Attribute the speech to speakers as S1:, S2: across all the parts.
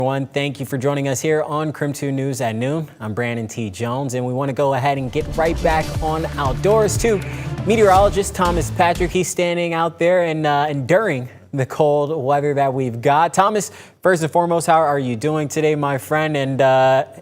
S1: Everyone, thank you for joining us here on KREM 2 News at noon. I'm Brandon T. Jones, and we want to go ahead and get right back on outdoors to meteorologist Thomas Patrick. He's standing out there and enduring the cold weather that we've got. Thomas, first and foremost, how are you doing today, my friend? And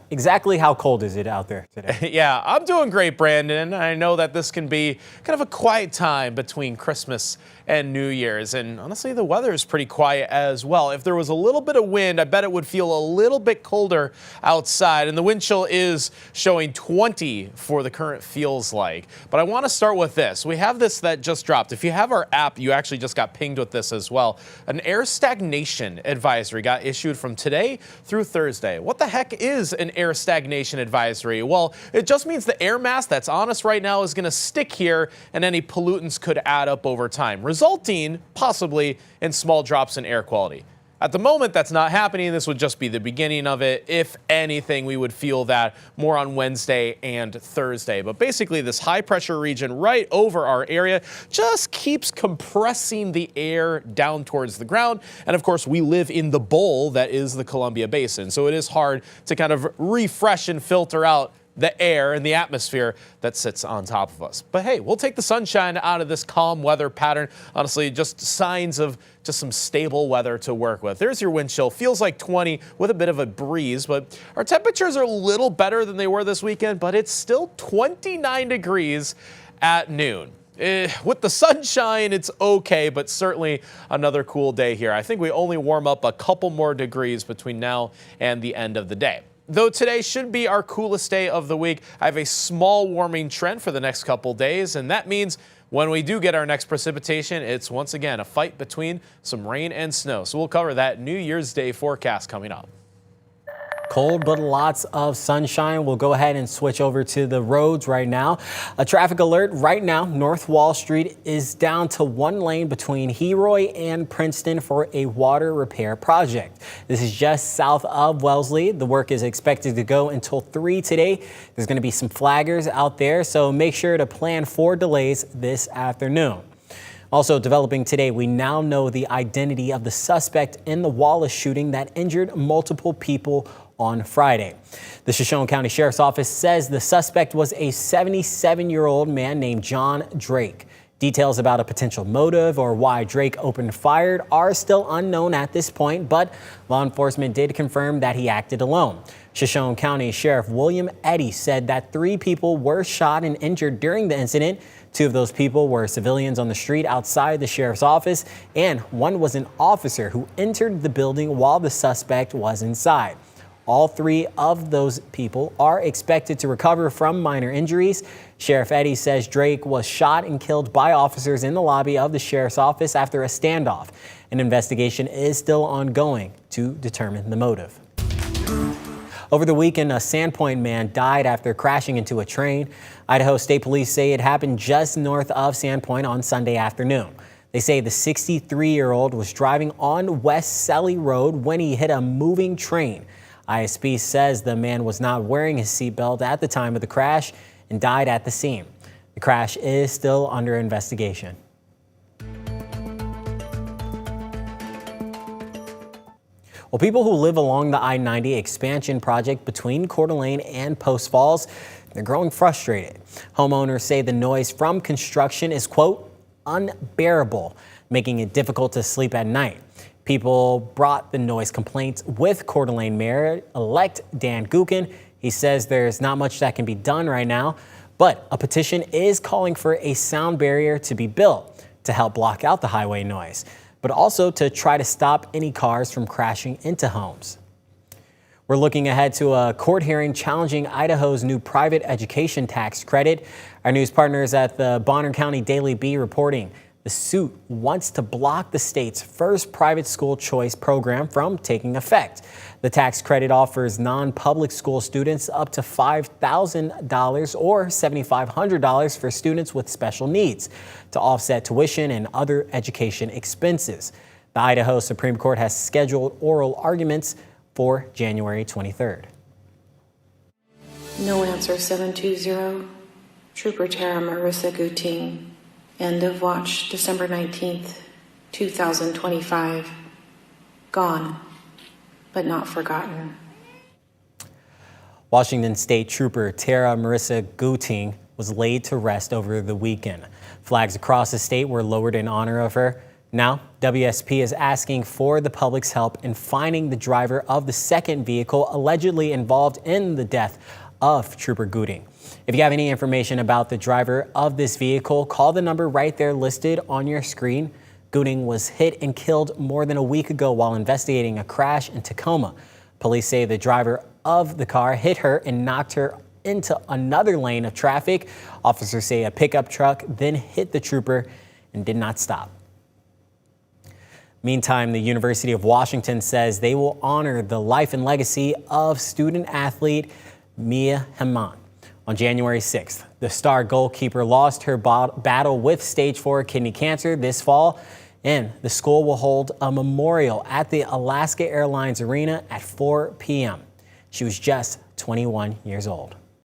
S1: exactly how cold is it out there today?
S2: Yeah, I'm doing great, Brandon. I know that this can be kind of a quiet time between Christmas and New Year's. And honestly, the weather is pretty quiet as well. If there was a little bit of wind, I bet it would feel a little bit colder outside. And the wind chill is showing 20 for the current feels like. But I want to start with this. We have this that just dropped. If you have our app, you actually just got pinged with this as well. An air stagnation advisory got issued from today through Thursday. What the heck is an air stagnation advisory? Well, it just means the air mass that's on us right now is going to stick here, and any pollutants could add up over time, resulting possibly in small drops in air quality. At the moment, that's not happening. This would just be the beginning of it. If anything, we would feel that more on Wednesday and Thursday. But basically, this high pressure region right over our area just keeps compressing the air down towards the ground. And of course, we live in the bowl that is the Columbia Basin. So it is hard to kind of refresh and filter out the air and the atmosphere that sits on top of us. But hey, we'll take the sunshine out of this calm weather pattern. Honestly, just signs of just some stable weather to work with. There's your wind chill. Feels like 20 with a bit of a breeze, but our temperatures are a little better than they were this weekend, but it's still 29 degrees at noon. With the sunshine, it's okay, but certainly another cool day here. I think we only warm up a couple more degrees between now and the end of the day. Though today should be our coolest day of the week, I have a small warming trend for the next couple days, and that means when we do get our next precipitation, it's once again a fight between some rain and snow. So we'll cover that New Year's Day forecast coming up.
S1: Cold, but lots of sunshine. We'll go ahead and switch over to the roads right now. A traffic alert right now. North Wall Street is down to one lane between Heroy and Princeton for a water repair project. This is just south of Wellesley. The work is expected to go until 3 today. There's going to be some flaggers out there, so make sure to plan for delays this afternoon. Also developing today, we now know the identity of the suspect in the Wallace shooting that injured multiple people on Friday. The Shoshone County Sheriff's Office says the suspect was a 77-year-old man named John Drake. Details about a potential motive or why Drake opened fire are still unknown at this point, but law enforcement did confirm that he acted alone. Shoshone County Sheriff William Eddy said that 3 people were shot and injured during the incident. 2 of those people were civilians on the street outside the sheriff's office, and 1 was an officer who entered the building while the suspect was inside. All 3 of those people are expected to recover from minor injuries. Sheriff Eddy says Drake was shot and killed by officers in the lobby of the sheriff's office after a standoff. An investigation is still ongoing to determine the motive. Over the weekend, a Sandpoint man died after crashing into a train. Idaho State Police say it happened just north of Sandpoint on Sunday afternoon. They say the 63-year-old was driving on West Selly Road when he hit a moving train. ISP says the man was not wearing his seatbelt at the time of the crash and died at the scene. The crash is still under investigation. Well, people who live along the I-90 expansion project between Coeur d'Alene and Post Falls, they're growing frustrated. Homeowners say the noise from construction is, quote, unbearable, making it difficult to sleep at night. People brought the noise complaints with Coeur d'Alene Mayor-elect Dan Gookin. He says there's not much that can be done right now, but a petition is calling for a sound barrier to be built to help block out the highway noise, but also to try to stop any cars from crashing into homes. We're looking ahead to a court hearing challenging Idaho's new private education tax credit. Our news partners at the Bonner County Daily Bee reporting the suit wants to block the state's first private school choice program from taking effect. The tax credit offers non-public school students up to $5,000 or $7,500 for students with special needs to offset tuition and other education expenses. The Idaho Supreme Court has scheduled oral arguments for January 23rd.
S3: No answer 720. Trooper Tara Marissa Guting. End of watch December 19th, 2025. Gone. but not forgotten.
S1: Washington State Trooper Tara Marissa Guting was laid to rest over the weekend. Flags across the state were lowered in honor of her. Now, WSP is asking for the public's help in finding the driver of the second vehicle allegedly involved in the death of Trooper Guting. If you have any information about the driver of this vehicle, call the number right there listed on your screen. Guting was hit and killed more than a week ago while investigating a crash in Tacoma. Police say the driver of the car hit her and knocked her into another lane of traffic. Officers say a pickup truck then hit the trooper and did not stop. Meantime, the University of Washington says they will honor the life and legacy of student athlete Mia Hammond. On January 6th, the star goalkeeper lost her battle with stage 4 kidney cancer this fall, and the school will hold a memorial at the Alaska Airlines Arena at 4 p.m. She was just 21 years old.